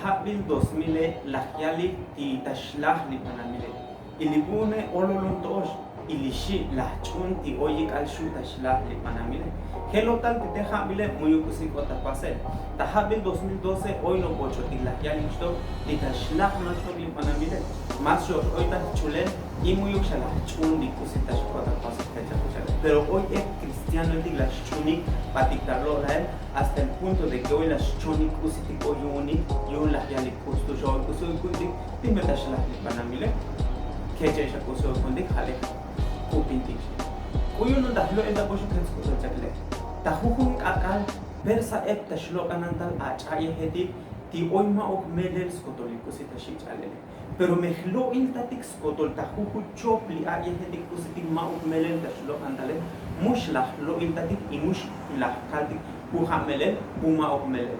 habil 2000 lahyali ti tashlah li panamile. Ilibune ololun tosh ilishi lahchun ti oyik al shu tashlah li panamile. Helotal ti te habile muyukusik otapase. Tahabil 2012 hoy no pocho ti lahyali sto ti tashlah nacho li panamile. Más yo hoy tan chulen y muyuk shalachun di kusitas otapase fecha kuchale. Pero hoy es cristiano el la chunik patikarlo hasta el punto de que hoy la chunik kusitik oyuni yun lahyali kusto yo kusto kundik ti metashlah li panamile. Keje sha kusto kundik hale kupintik. Uyun dahlo enda boshu kens kusto chakle. Tahuhun akal versa ep tashlo kanantal achaye hedi ti hoy ma ok medel skotoli kusita shichalele. Pero mehlo intatik skotol tahuhu chopli aye hedi kusitik ma ok medel tashlo kantale mush lahlo intatik imush lah kaltik puha medel puma ok medel.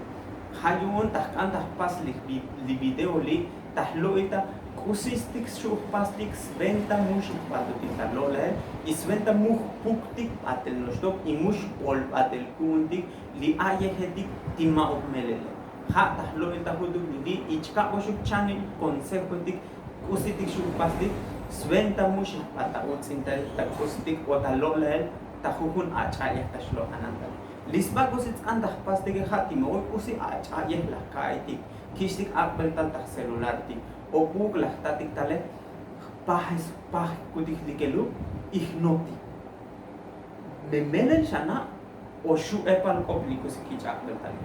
Hayun tahkan tahpaslik li video li tahlo ita kusistik shuh pastik sventa mush patutik tahlo le isventa muh puktik atel nostok imush ol atel kuntik li aye hedik tima ok melele. Ha tahlo ita hudu li ichka oshuk channel consejo dik kusitik shuh pastik sventa mush pataut sinta ta kusitik otalo le tahukun achaye tashlo ananta. Lisba kusit andah pastik hati mo kusi achaye la kaitik kistik akbeltal tah celular tik o Google tatik tale pahis pah kudik likelu ignoti memelen shana o shu epal kopliku sikich akbeltal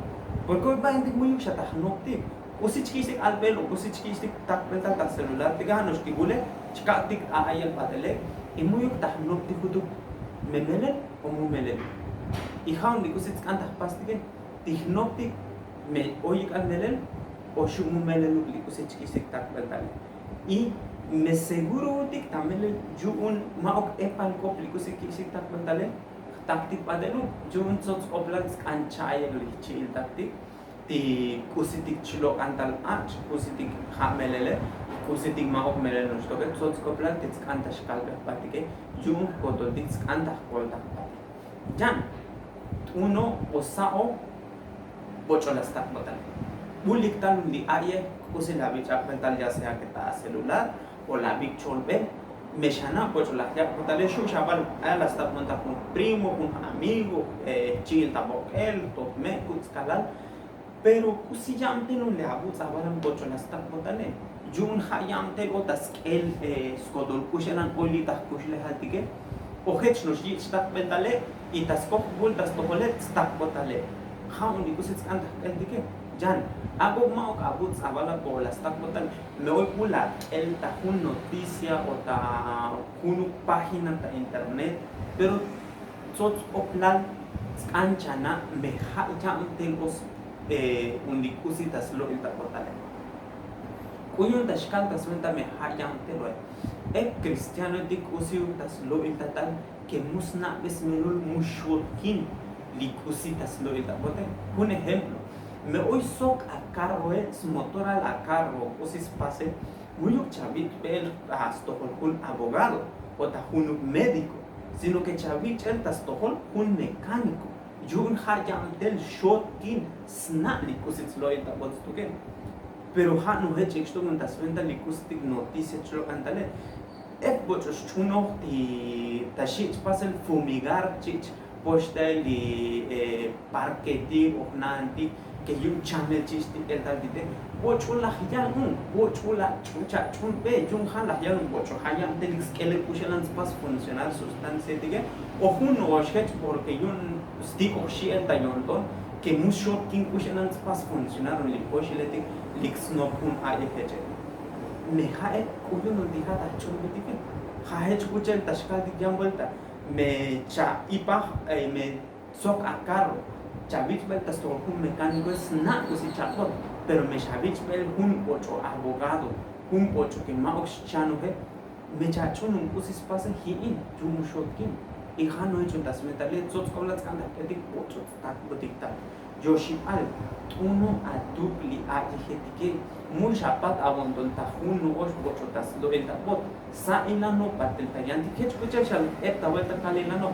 porque hoy va indik muyuk shatah nokti usi chkisik albel o usi chkisik takbeltal tah celular tiganos tigule chkatik aayal padele y muyuk tah nokti kutuk memelen o mumelen y haun dikusit antah pastike tignokti me oyik almelen o shumu melelu likusit chkisik takbeltal y me seguro dik tamele juun maok epal kop likusik kisik takbeltal taktik padelu juun sots oblats kanchaye lichil taktik ti kusitik chlo antal ach kusitik hamelele kusitik maok melele nostoke sots koplat tis kantash kalbe patike juun kotodik kantah koltak patik jan uno osao bocholas takbeltal bulik tal li aye kusi labik akbeltal ya sea que ta celular o labik cholbe meshana pues la ya potale shu shabal ala sta monta con primo con amigo chil tabokel to me kutskalal pero kusi yamte no le abu sabalan bocho la sta potale jun hayamte o taskel skodol kushelan oli ta kushle hatike o hech no shi sta betale y taskop bul tas tokolet sta potale hauni kusi skanta dike jan abo mau kabut abala bola stak botan me hoy pula el tajun noticia o ta kunu página ta internet pero sots oplan skanchana me ha jam telgos undikusitas lo el tapotale kuyun tashkantas venta me ha jam telo e cristiano dikusiu tas lo el tatal que musna besmenul mushotkin likusitas lo el tapote un ejemplo me hoy sok a carro es motor a la carro o si pase muyuk chavit pel astohol un abogado o ta un médico sino que chavit el tastohol un mecánico jun hayam del shotkin sna likusit loy ta botstuke pero ha no hech exto un tas venta likustik noticia chlo antale e bochos chuno ti tashich pasel fumigar chich postel li parqueti o nanti que yun channel chisti el tal dite bocho la hiyan bocho la chucha chun be yun han la hiyan bocho hayan delix que le pusieran pas funcionar sustancia tige o hun o shet porque yun stick o shi el tayonton que mucho king pusieran pas funcionar li pochilete lix no kun aye heche me hae kuyo no diha ta chun tige hae chuchel tashkal dik jam bolta me cha ipa me sok a carro Chavich bel tastor un mecánico es na kusi chakot pero me chavich bel un ocho abogado un ocho que maox chano he me chachon un kusi pasa hi in jum shotkin y hano hecho tas metale sots koblats kanda kedik ocho tak botikta joshi al uno a dupli a jetike muy chapat abondon ta uno ocho tas lo el tapot sa inano patel tayanti kech kucha shal eta vuelta kalilano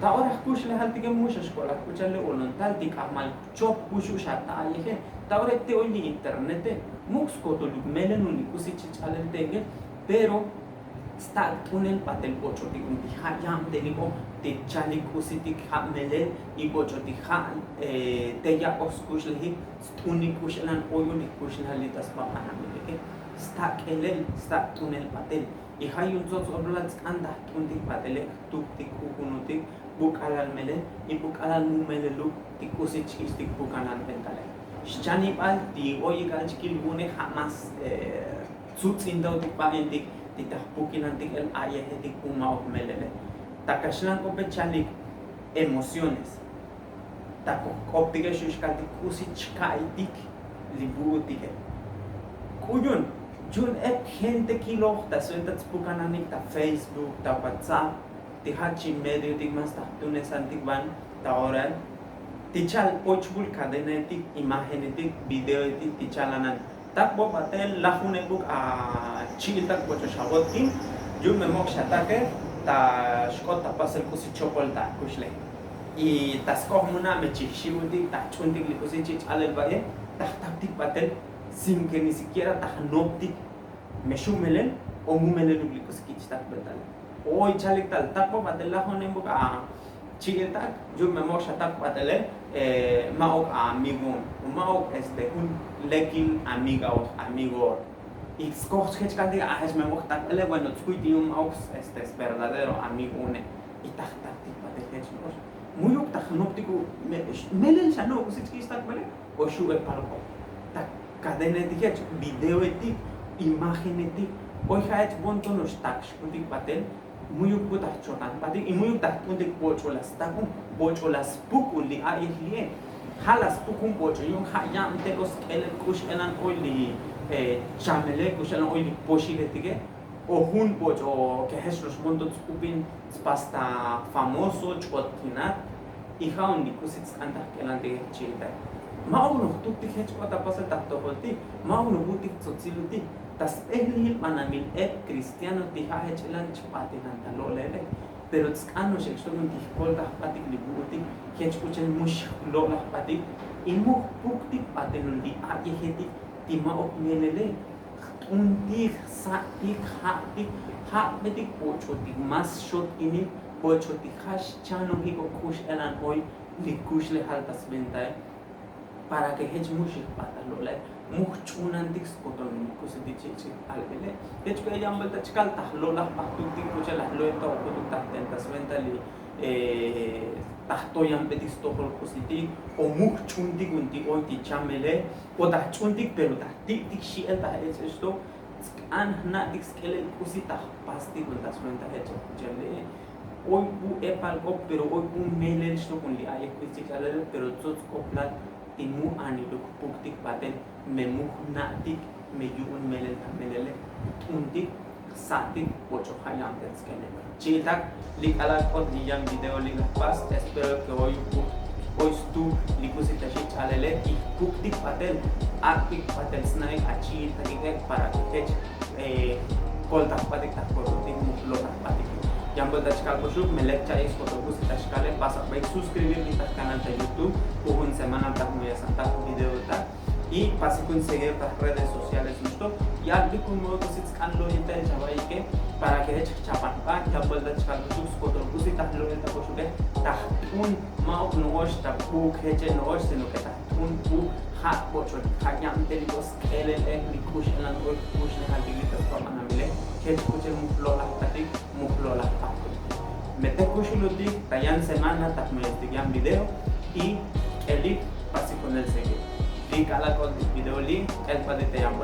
ahora kush le halti que mucha escuela escucharle voluntal ti kamal chop kushu shata ayeje ahora te hoy ni internet mux koto lu melen uni kusi chichale tenge pero sta tunel patel bocho ti un ti hayam de nico ti chali kusi ti kamele I bocho ti ha te ya oskush le hi uni kush lan oyo ni kush halitas pa panamele sta kelel sta tunel patel I hay un sots oblats anda tunti patele tuk tik kukunutik buk alal mele I buk alal mumele lu tik kusi chis tik bukanan pentale Shani pal ti oyi gal chikil bune hamas tsutsindaw tik paendik titah bukinan tik el aye tik umao melele takashlan ko pechalik emociones tako optike shushkal tik kusi chkai tik libu tik kuyun Jun gente kilo ta suelta tspukanan ta Facebook ta WhatsApp ti hachi medio tik mas ta tunes antik ban ta oral tichal pochbul kadenetik imagenetik videoetik tichalanan takbo patel lahune buk a chiltak pocho shabotkin jun memok shatake ta shkota pasel kusi chopol ta kushle I taskoh muna mechi shibutik ta chuntik li kusi chich alel bae ta taktik patel sin que ni siquiera ta noptik meshumelen o mumelen li kusi kich tak betal hoy chalik tal takbo patel lahune buk a chiltak jun memok shatak patele maok amigo maok un lekil amiga o amigo y escoge que cante es me moja le bueno tskuiti un maok es verdadero amigo une y ta tipo de gente muy octagnóptico melen ya no si está vale o sube palco ta cadena de video etik imagen etik hoy ha hecho bonto los tax un patel muy uputa chotan pati y muy utak puntik bocholas takun bocholas pukuli a ihlie halas pukun bocho yung hayam te los el kush elan oili chamele kush elan oili poshiletige o hun bocho que es los bontos upin pasta famoso chotkinat y haun ni kusits anta kelante chilta mauno tutti hechota pasa takto holti mauno butik tsotsiluti tas ehlil manamil cristiano ti ha hechelan chpati nanta lolele pero tsano shekshon ti kolda patik libuti hechkuchen mush lola patik imu pukti patenuldi ayeheti ti maok melele unti satik ha betik pochotik mas shot ini pochotik hash chano hiko kush elan hoy likush le haltas bentae para que hech mushik pata lolele muhchunantik skoton kusitichi albele hech ko yambal tachkal tahlola patutik kuchela loeta o kutuk tahtentas mentali tahto yambetis tohol kusitik o muhchuntik unti oiti chamele o tahchuntik pero tahtik shiel tah esto an na dixkele kusitah pasti kuntas menta hech jelle hoy bu epal ko pero hoy bu melel sto kun li ay kuchikala pero tsots koplat timu ani dok puktik paten memuh natik meyun melel melele untik satik pocho hayam tetskene chitak lik ala kot diyam video lik pas espero que hoy tu likusita shi chalele y puktik patel akik patel snaik achi takik para que koltak patik tak porotik muklotak patik yang berdasarkan kusuk melek cais fotokus kita sekali pasak baik subscribe di kanal YouTube puhun semana tak muya santak video tak y pasikun seguir las redes sociales nuestro ya dikun mo kusit kanlo ita jawai ke para que hech chapan pa yang berdasarkan kusuk fotokus kita lo ita kusuke tah un mau noos ta buk heche noos sino que tah un bu hat bochon kanyam telikos elele likush elan oi kush ne hadiglitas pa manamile hech kuchen muklola patik muklola patik mete kushilutik tayan semana tak mestigian video y el link pasi con el seguir link a la video link el padete yang